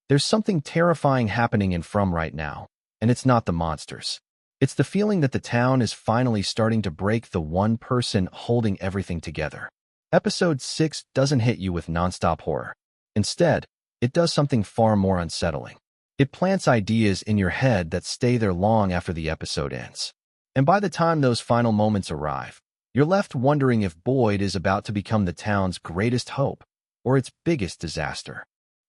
There's something terrifying happening in From right now, and it's not the monsters. It's the feeling that the town is finally starting to break the one person holding everything together. Episode 6 doesn't hit you with nonstop horror. Instead, it does something far more unsettling. It plants ideas in your head that stay there long after the episode ends. And by the time those final moments arrive, you're left wondering if Boyd is about to become the town's greatest hope or its biggest disaster.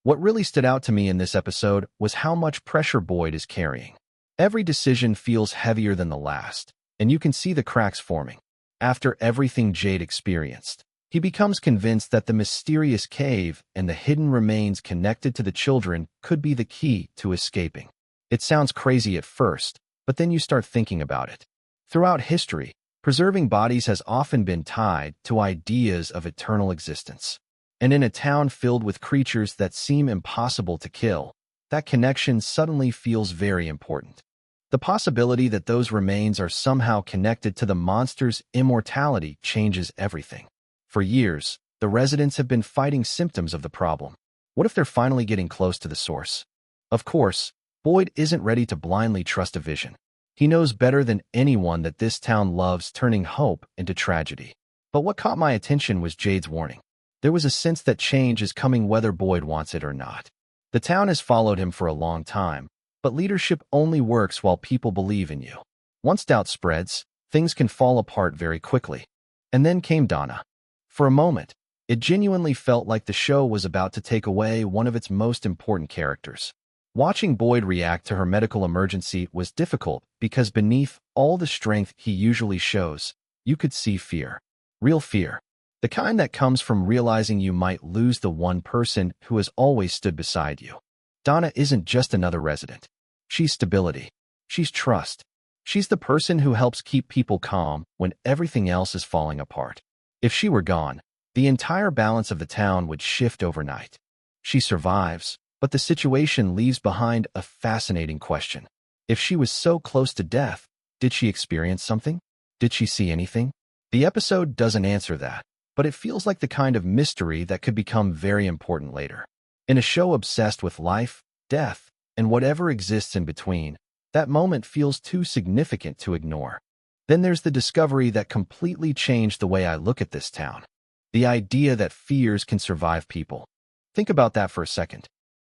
What really stood out to me in this episode was how much pressure Boyd is carrying. Every decision feels heavier than the last, and you can see the cracks forming. After everything Jade experienced, he becomes convinced that the mysterious cave and the hidden remains connected to the children could be the key to escaping. It sounds crazy at first, but then you start thinking about it. Throughout history, preserving bodies has often been tied to ideas of eternal existence. And in a town filled with creatures that seem impossible to kill, that connection suddenly feels very important. The possibility that those remains are somehow connected to the monster's immortality changes everything. For years, the residents have been fighting symptoms of the problem. What if they're finally getting close to the source? Of course, Boyd isn't ready to blindly trust a vision. He knows better than anyone that this town loves turning hope into tragedy. But what caught my attention was Jade's warning. There was a sense that change is coming whether Boyd wants it or not. The town has followed him for a long time, but leadership only works while people believe in you. Once doubt spreads, things can fall apart very quickly. And then came Donna. For a moment, it genuinely felt like the show was about to take away one of its most important characters. Watching Boyd react to her medical emergency was difficult because beneath all the strength he usually shows, you could see fear. Real fear. The kind that comes from realizing you might lose the one person who has always stood beside you. Donna isn't just another resident. She's stability. She's trust. She's the person who helps keep people calm when everything else is falling apart. If she were gone, the entire balance of the town would shift overnight. She survives, but the situation leaves behind a fascinating question. If she was so close to death, did she experience something? Did she see anything? The episode doesn't answer that, but it feels like the kind of mystery that could become very important later. In a show obsessed with life, death, and whatever exists in between, that moment feels too significant to ignore. Then there's the discovery that completely changed the way I look at this town. The idea that fears can survive people. Think about that for a second.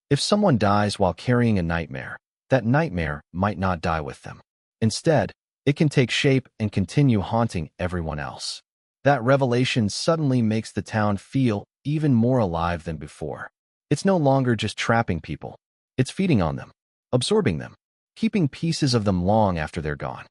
If someone dies while carrying a nightmare, that nightmare might not die with them. Instead, it can take shape and continue haunting everyone else. That revelation suddenly makes the town feel even more alive than before. It's no longer just trapping people. It's feeding on them, absorbing them, keeping pieces of them long after they're gone.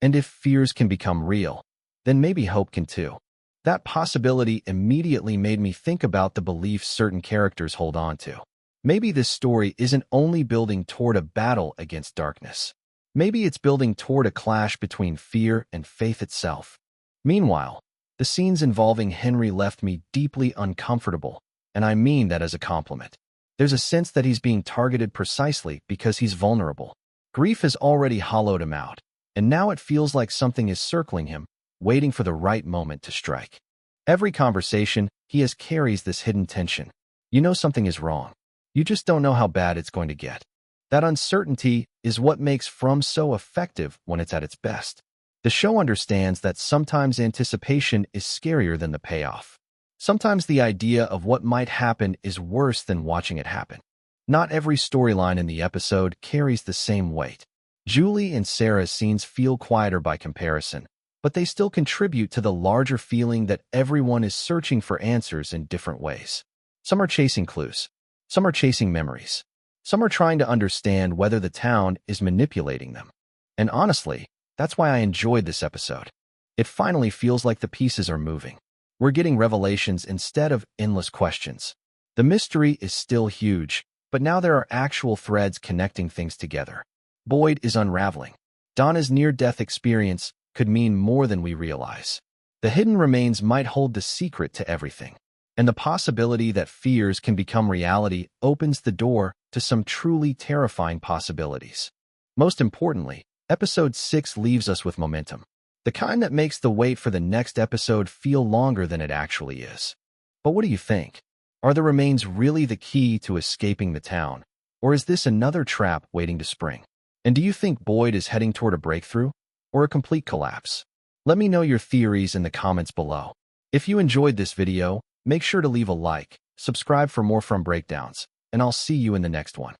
And if fears can become real, then maybe hope can too. That possibility immediately made me think about the beliefs certain characters hold on to. Maybe this story isn't only building toward a battle against darkness. Maybe it's building toward a clash between fear and faith itself. Meanwhile, the scenes involving Henry left me deeply uncomfortable, and I mean that as a compliment. There's a sense that he's being targeted precisely because he's vulnerable. Grief has already hollowed him out, and now it feels like something is circling him, waiting for the right moment to strike. Every conversation he has carries this hidden tension. You know something is wrong. You just don't know how bad it's going to get. That uncertainty is what makes From so effective when it's at its best. The show understands that sometimes anticipation is scarier than the payoff. Sometimes the idea of what might happen is worse than watching it happen. Not every storyline in the episode carries the same weight. Julie and Sarah's scenes feel quieter by comparison, but they still contribute to the larger feeling that everyone is searching for answers in different ways. Some are chasing clues. Some are chasing memories. Some are trying to understand whether the town is manipulating them. And honestly, that's why I enjoyed this episode. It finally feels like the pieces are moving. We're getting revelations instead of endless questions. The mystery is still huge, but now there are actual threads connecting things together. Boyd is unraveling. Donna's near-death experience could mean more than we realize. The hidden remains might hold the secret to everything. And the possibility that fears can become reality opens the door to some truly terrifying possibilities. Most importantly, Episode 6 leaves us with momentum. The kind that makes the wait for the next episode feel longer than it actually is. But what do you think? Are the remains really the key to escaping the town? Or is this another trap waiting to spring? And do you think Boyd is heading toward a breakthrough or a complete collapse? Let me know your theories in the comments below. If you enjoyed this video, make sure to leave a like, subscribe for more From Breakdowns, and I'll see you in the next one.